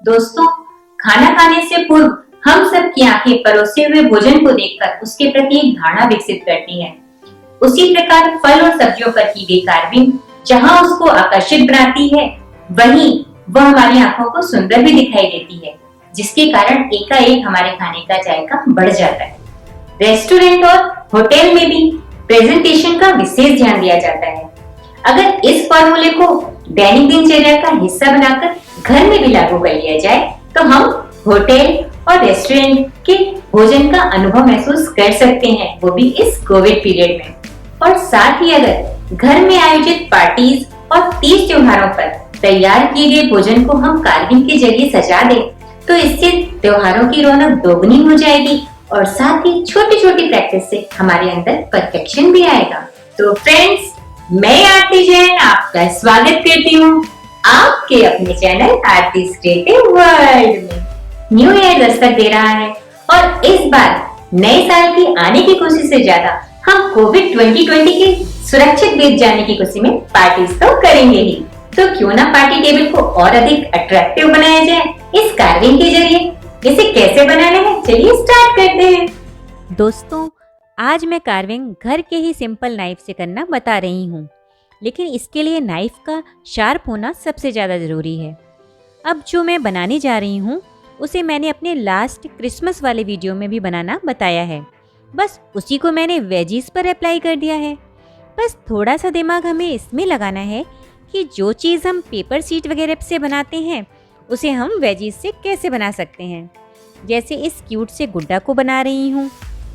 दोस्तों, खाना खाने से पूर्व हम सब की आंखें परोसे हुए भोजन को देखकर उसके प्रति एक धारणा विकसित करती हैं। उसी प्रकार फल और सब्जियों पर की गई कार्विंग जहां उसको आकर्षित बनाती है, वहीं वह हमारी आंखों को सुंदर भी दिखाई देती है, जिसके कारण एकाएक हमारे खाने का जायका बढ़ जाता है। रेस्टोरेंट और होटल में भी प्रेजेंटेशन का विशेष ध्यान दिया जाता है। अगर इस फॉर्मूले को दैनिक दिनचर्या का हिस्सा बनाकर घर में भी लागू कर लिया जाए, तो हम होटल और रेस्टोरेंट के भोजन का अनुभव महसूस कर सकते हैं, वो भी इस कोविड पीरियड में। और साथ ही अगर घर में आयोजित पार्टीज और तीज त्योहारों पर तैयार किए गए भोजन को हम कार्विंग के जरिए सजा दें, तो इससे त्योहारों की रौनक दोगुनी हो जाएगी और साथ ही छोटी छोटी प्रैक्टिस से हमारे अंदर परफेक्शन भी आएगा। तो फ्रेंड्स, मैं आरती जैन आपका स्वागत करती हूँ आपके अपने चैनल आरतीज क्रिएटिव वर्ल्ड में। न्यू ईयर दस्तक दे रहा है और इस बार नए साल की आने की खुशी से ज्यादा हम कोविड 2020 के सुरक्षित बीत जाने की खुशी में पार्टीज तो करेंगे ही। तो क्यों ना पार्टी टेबल को और अधिक अट्रैक्टिव बनाया जाए इस कार्विंग के जरिए। इसे कैसे बनाना है, चलिए स्टार्ट करते हैं। दोस्तों, आज मैं कार्विंग घर के ही सिंपल नाइफ से करना बता रही हूँ, लेकिन इसके लिए नाइफ का शार्प होना सबसे ज़्यादा ज़रूरी है। अब जो मैं बनाने जा रही हूँ उसे मैंने अपने लास्ट क्रिसमस वाले वीडियो में भी बनाना बताया है। बस उसी को मैंने वेजीज पर अप्लाई कर दिया है। बस थोड़ा सा दिमाग हमें इसमें लगाना है कि जो चीज़ हम पेपर सीट वगैरह से बनाते हैं उसे हम वेजीज से कैसे बना सकते हैं। जैसे इस क्यूट से गुड्डा को बना रही हूँ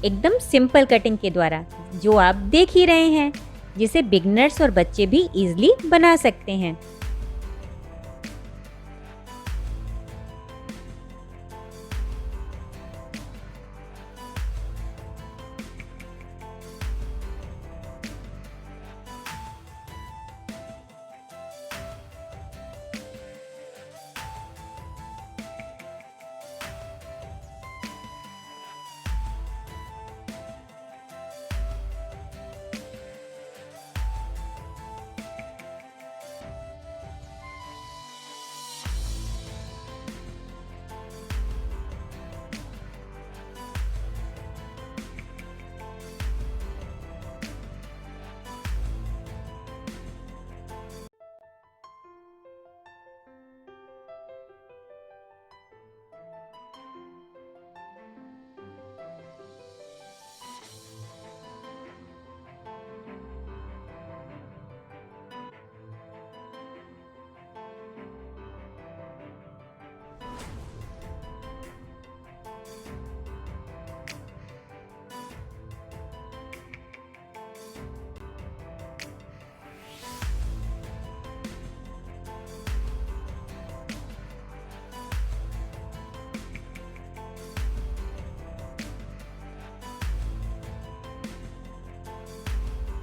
एकदम सिंपल कटिंग के द्वारा, जो आप देख ही रहे हैं, जिसे बिगनर्स और बच्चे भी इजीली बना सकते हैं।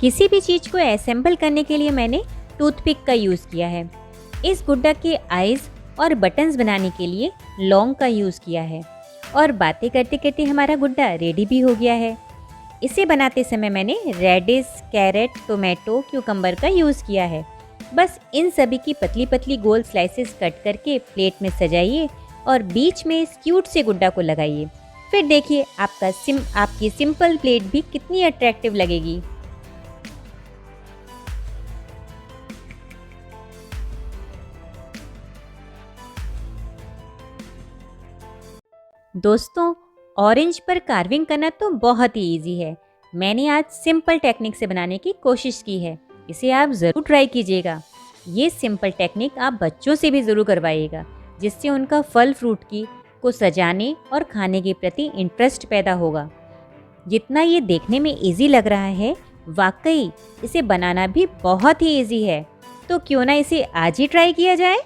किसी भी चीज़ को असेंबल करने के लिए मैंने टूथपिक का यूज़ किया है। इस गुड्डा के आइज़ और बटन्स बनाने के लिए लौंग का यूज़ किया है। और बातें करते करते हमारा गुड्डा रेडी भी हो गया है। इसे बनाते समय मैंने रेडिश, कैरेट, टोमेटो, क्यूकम्बर का यूज़ किया है। बस इन सभी की पतली पतली गोल स्लाइसेस कट करके प्लेट में सजाइए और बीच में इस क्यूट से गुड्डा को लगाइए। फिर देखिए आपकी सिंपल प्लेट भी कितनी अट्रैक्टिव लगेगी। दोस्तों, ऑरेंज पर कार्विंग करना तो बहुत ही इजी है। मैंने आज सिंपल टेक्निक से बनाने की कोशिश की है। इसे आप ज़रूर ट्राई कीजिएगा। ये सिंपल टेक्निक आप बच्चों से भी ज़रूर करवाइएगा, जिससे उनका फल फ्रूट को सजाने और खाने के प्रति इंटरेस्ट पैदा होगा। जितना ये देखने में इजी लग रहा है, वाकई इसे बनाना भी बहुत ही इजी है। तो क्यों ना इसे आज ही ट्राई किया जाए।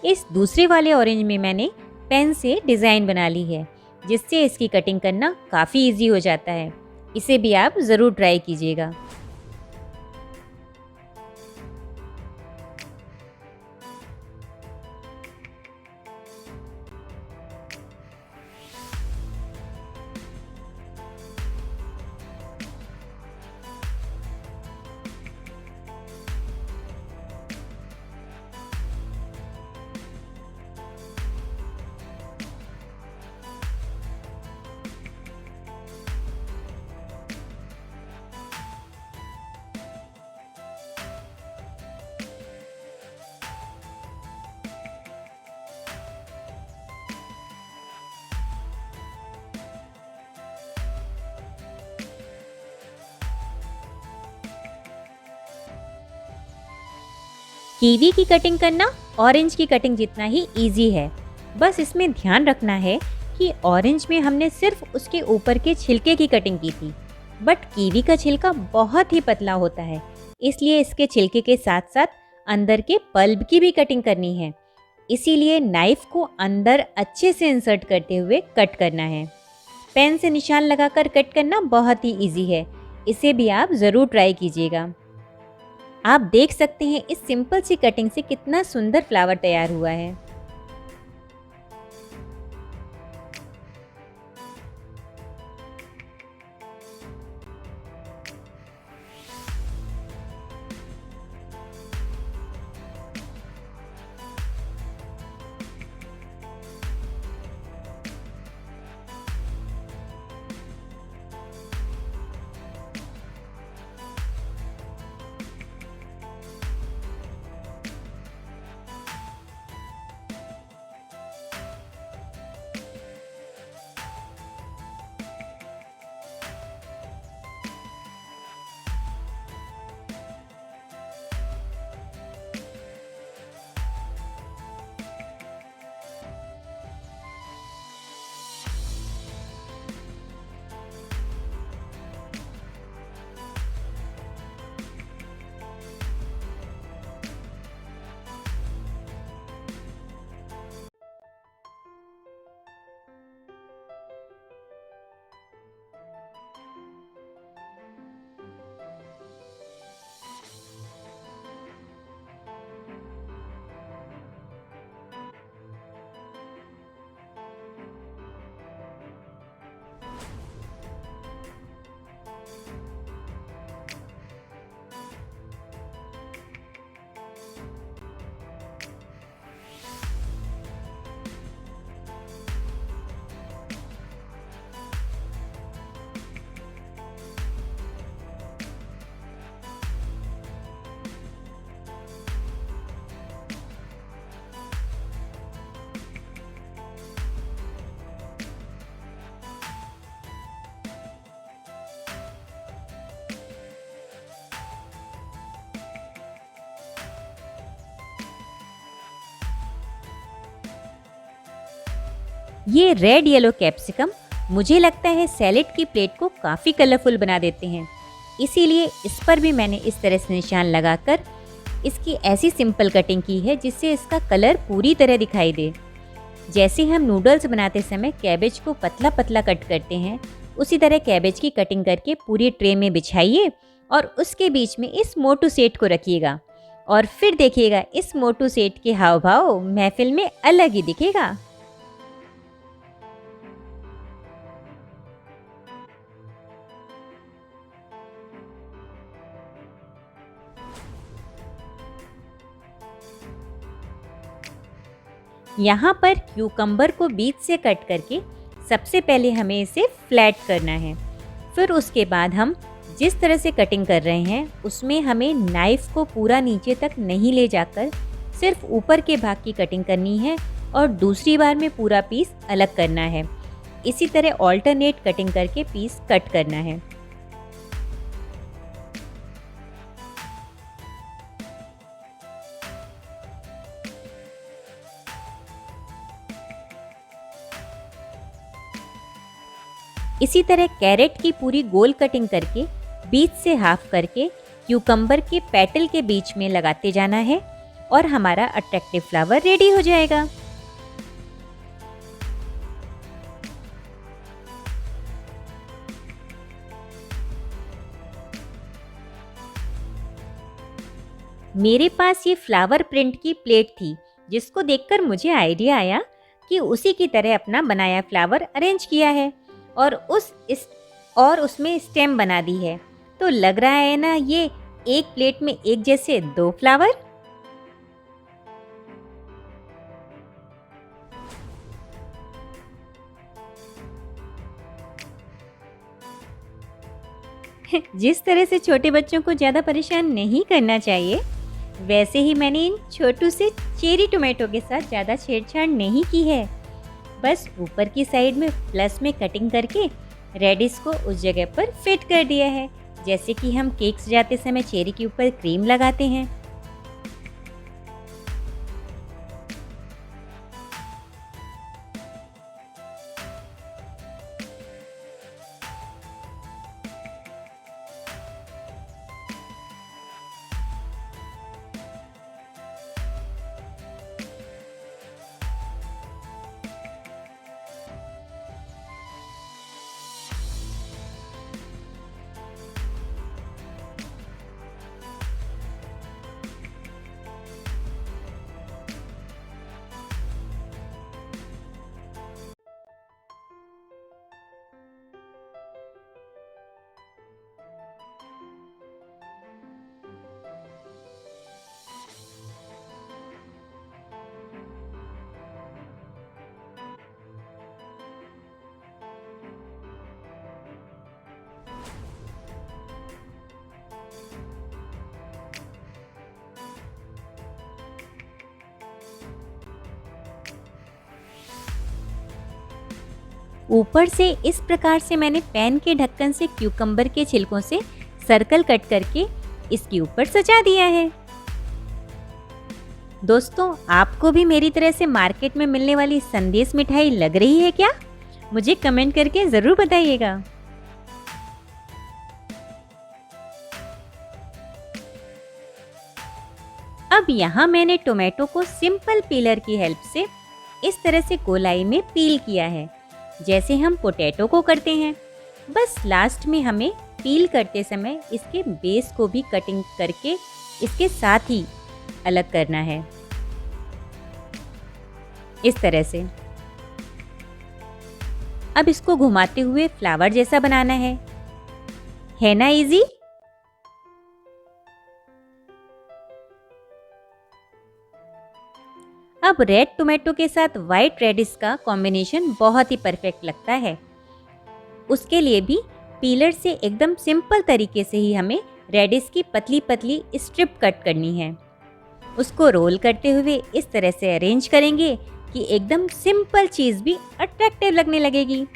इस दूसरे वाले ऑरेंज में मैंने पेन से डिज़ाइन बना ली है, जिससे इसकी कटिंग करना काफ़ी इजी हो जाता है। इसे भी आप ज़रूर ट्राई कीजिएगा। कीवी की कटिंग करना ऑरेंज की कटिंग जितना ही इजी है। बस इसमें ध्यान रखना है कि ऑरेंज में हमने सिर्फ उसके ऊपर के छिलके की कटिंग की थी, बट कीवी का छिलका बहुत ही पतला होता है, इसलिए इसके छिलके के साथ साथ अंदर के पल्प की भी कटिंग करनी है। इसीलिए नाइफ को अंदर अच्छे से इंसर्ट करते हुए कट करना है। पेन से निशान लगाकर कट करना बहुत ही इजी है। इसे भी आप ज़रूर ट्राई कीजिएगा। आप देख सकते हैं इस सिंपल सी कटिंग से कितना सुंदर फ्लावर तैयार हुआ है। ये रेड येलो कैप्सिकम मुझे लगता है सैलेड की प्लेट को काफ़ी कलरफुल बना देते हैं, इसीलिए इस पर भी मैंने इस तरह से निशान लगाकर इसकी ऐसी सिंपल कटिंग की है जिससे इसका कलर पूरी तरह दिखाई दे। जैसे हम नूडल्स बनाते समय कैबेज को पतला पतला कट करते हैं, उसी तरह कैबेज की कटिंग करके पूरी ट्रे में बिछाइए और उसके बीच में इस मोटू सेठ को रखिएगा और फिर देखिएगा इस मोटू सेठ के हाव भाव महफिल में अलग ही दिखेगा। यहाँ पर क्यूकम्बर को बीच से कट करके सबसे पहले हमें इसे फ्लैट करना है। फिर उसके बाद हम जिस तरह से कटिंग कर रहे हैं उसमें हमें नाइफ को पूरा नीचे तक नहीं ले जाकर सिर्फ ऊपर के भाग की कटिंग करनी है और दूसरी बार में पूरा पीस अलग करना है। इसी तरह ऑल्टरनेट कटिंग करके पीस कट करना है। इसी तरह कैरेट की पूरी गोल कटिंग करके बीच से हाफ करके क्यूकम्बर के पेटल के बीच में लगाते जाना है और हमारा अट्रैक्टिव फ्लावर रेडी हो जाएगा। मेरे पास ये फ्लावर प्रिंट की प्लेट थी, जिसको देखकर मुझे आइडिया आया कि उसी की तरह अपना बनाया फ्लावर अरेंज किया है और उसमें स्टेम बना दी है। तो लग रहा है ना ये एक प्लेट में एक जैसे दो फ्लावर। जिस तरह से छोटे बच्चों को ज़्यादा परेशान नहीं करना चाहिए, वैसे ही मैंने इन छोटू से चेरी टोमेटो के साथ ज़्यादा छेड़छाड़ नहीं की है। बस ऊपर की साइड में प्लस में कटिंग करके रेडिश को उस जगह पर फिट कर दिया है, जैसे कि हम केक सजाते समय चेरी के ऊपर क्रीम लगाते हैं। ऊपर से इस प्रकार से मैंने पैन के ढक्कन से क्यूकम्बर के छिलकों से सर्कल कट करके इसके ऊपर सजा दिया है। दोस्तों, आपको भी मेरी तरह से मार्केट में मिलने वाली संदेश मिठाई लग रही है क्या? मुझे कमेंट करके ज़रूर बताइएगा। अब यहाँ मैंने टोमेटो को सिंपल पीलर की हेल्प से इस तरह से गोलाई में पील किया है, जैसे हम पोटैटो को करते हैं। बस लास्ट में हमें पील करते समय इसके बेस को भी कटिंग करके इसके साथ ही अलग करना है, इस तरह से। अब इसको घुमाते हुए फ्लावर जैसा बनाना है ना इजी? अब रेड टोमेटो के साथ वाइट रेडिश का कॉम्बिनेशन बहुत ही परफेक्ट लगता है। उसके लिए भी पीलर से एकदम सिंपल तरीके से ही हमें रेडिश की पतली पतली स्ट्रिप कट करनी है। उसको रोल करते हुए इस तरह से अरेंज करेंगे कि एकदम सिंपल चीज़ भी अट्रैक्टिव लगने लगेगी।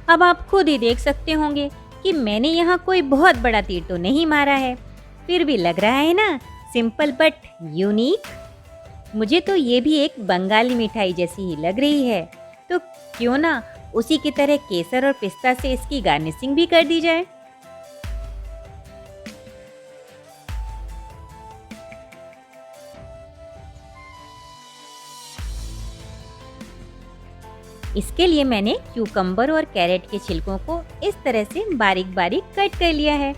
अब आप खुद ही देख सकते होंगे कि मैंने यहाँ कोई बहुत बड़ा तीर तो नहीं मारा है, फिर भी लग रहा है ना सिंपल बट यूनिक। मुझे तो ये भी एक बंगाली मिठाई जैसी ही लग रही है, तो क्यों ना उसी की तरह केसर और पिस्ता से इसकी गार्निशिंग भी कर दी जाए। इसके लिए मैंने क्यूकम्बर और कैरेट के छिलकों को इस तरह से बारीक बारीक कट कर लिया है।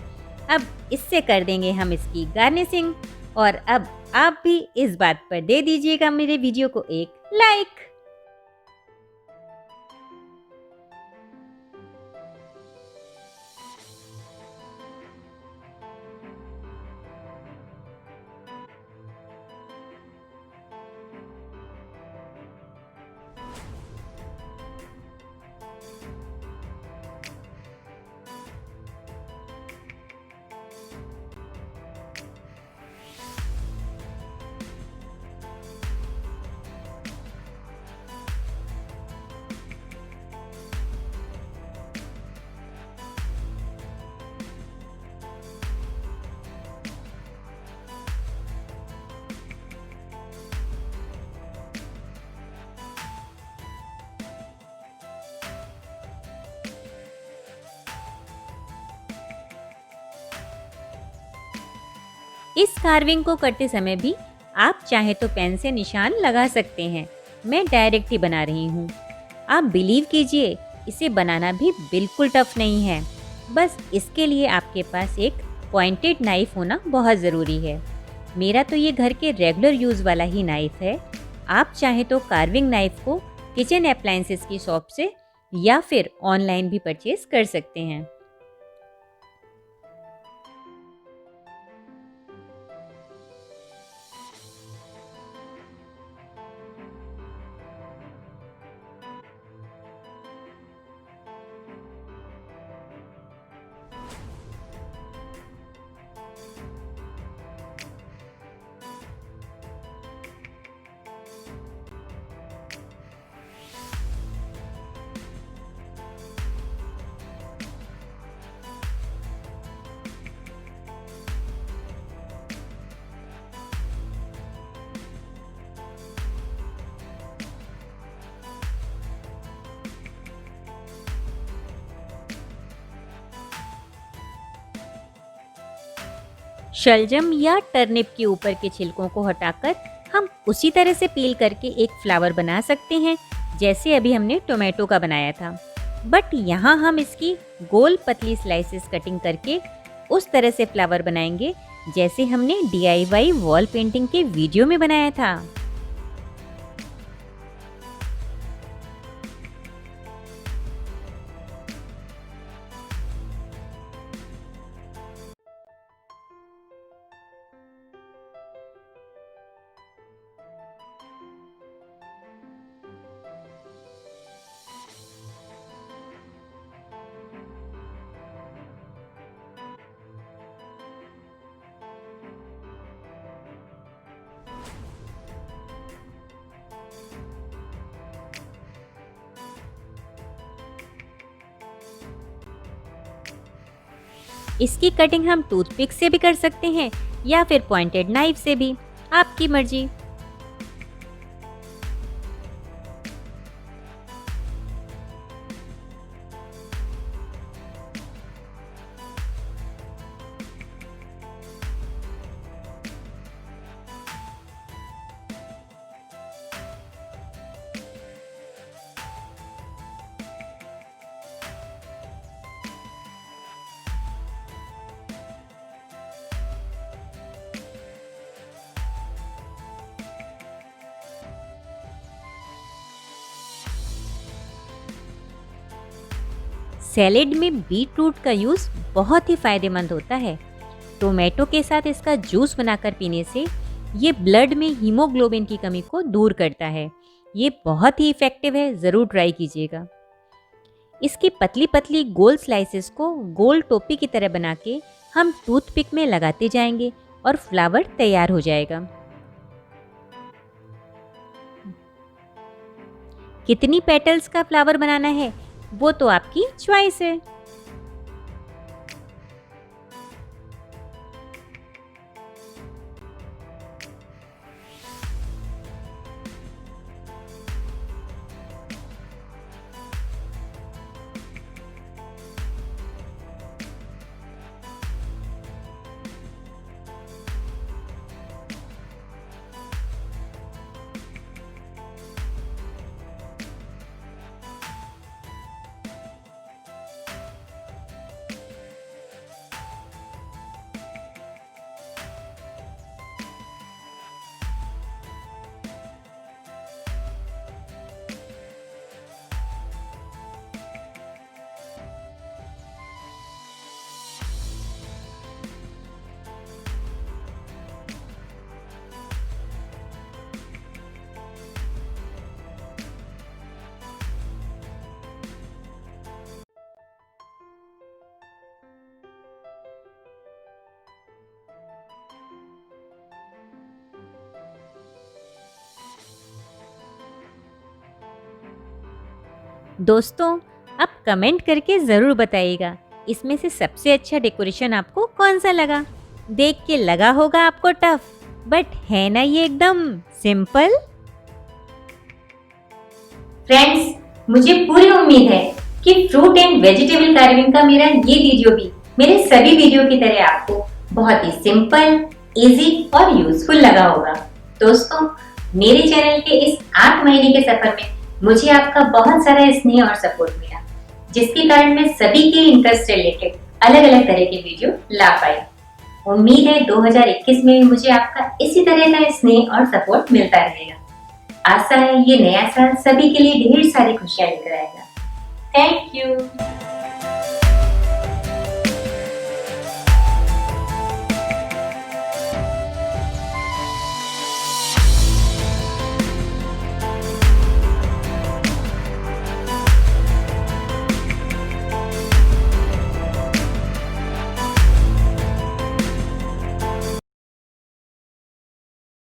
अब इससे कर देंगे हम इसकी गार्निशिंग। और अब आप भी इस बात पर दे दीजिएगा मेरे वीडियो को एक लाइक। इस कार्विंग को करते समय भी आप चाहे तो पेन से निशान लगा सकते हैं। मैं डायरेक्ट ही बना रही हूँ। आप बिलीव कीजिए, इसे बनाना भी बिल्कुल टफ नहीं है। बस इसके लिए आपके पास एक पॉइंटेड नाइफ होना बहुत ज़रूरी है। मेरा तो ये घर के रेगुलर यूज़ वाला ही नाइफ है। आप चाहे तो कार्विंग नाइफ को किचन अप्लायंसेस की शॉप से या फिर ऑनलाइन भी परचेज कर सकते हैं। शलजम या टर्निप के ऊपर के छिलकों को हटाकर हम उसी तरह से पील करके एक फ्लावर बना सकते हैं जैसे अभी हमने टोमेटो का बनाया था। बट यहाँ हम इसकी गोल पतली स्लाइसेस कटिंग करके उस तरह से फ्लावर बनाएंगे जैसे हमने DIY वॉल पेंटिंग के वीडियो में बनाया था। इसकी कटिंग हम टूथपिक से भी कर सकते हैं या फिर पॉइंटेड नाइफ से भी, आपकी मर्जी। सैलेड में बीट रूट का यूज़ बहुत ही फ़ायदेमंद होता है। टोमेटो के साथ इसका जूस बनाकर पीने से ये ब्लड में हीमोग्लोबिन की कमी को दूर करता है। ये बहुत ही इफ़ेक्टिव है, ज़रूर ट्राई कीजिएगा। इसकी पतली पतली गोल स्लाइसेस को गोल टोपी की तरह बना के हम टूथपिक में लगाते जाएंगे और फ्लावर तैयार हो जाएगा। कितनी पेटल्स का फ्लावर बनाना है वो तो आपकी चॉइस है। दोस्तों, आप कमेंट करके ज़रूर बताइएगा इसमें से सबसे अच्छा डेकोरेशन आपको कौन सा लगा। देख के लगा होगा आपको टफ, बट है ना ये एकदम सिंपल। फ्रेंड्स, मुझे पूरी उम्मीद है कि फ्रूट एंड वेजिटेबल कार्विंग का मेरा ये वीडियो भी मेरे सभी वीडियो की तरह आपको बहुत ही सिंपल, इजी और यूजफुल लगा होगा। दोस्तों, मेरे चैनल के इस 8 महीने के सफर में मुझे आपका बहुत सारा स्नेह और सपोर्ट मिला, जिसके कारण मैं सभी के इंटरेस्ट रिलेटेड अलग अलग तरह के वीडियो ला पाई। उम्मीद है 2021 में मुझे आपका इसी तरह का स्नेह और सपोर्ट मिलता रहेगा। आशा है ये नया साल सभी के लिए ढेर सारी खुशियां लेकर आएगा। Thank you.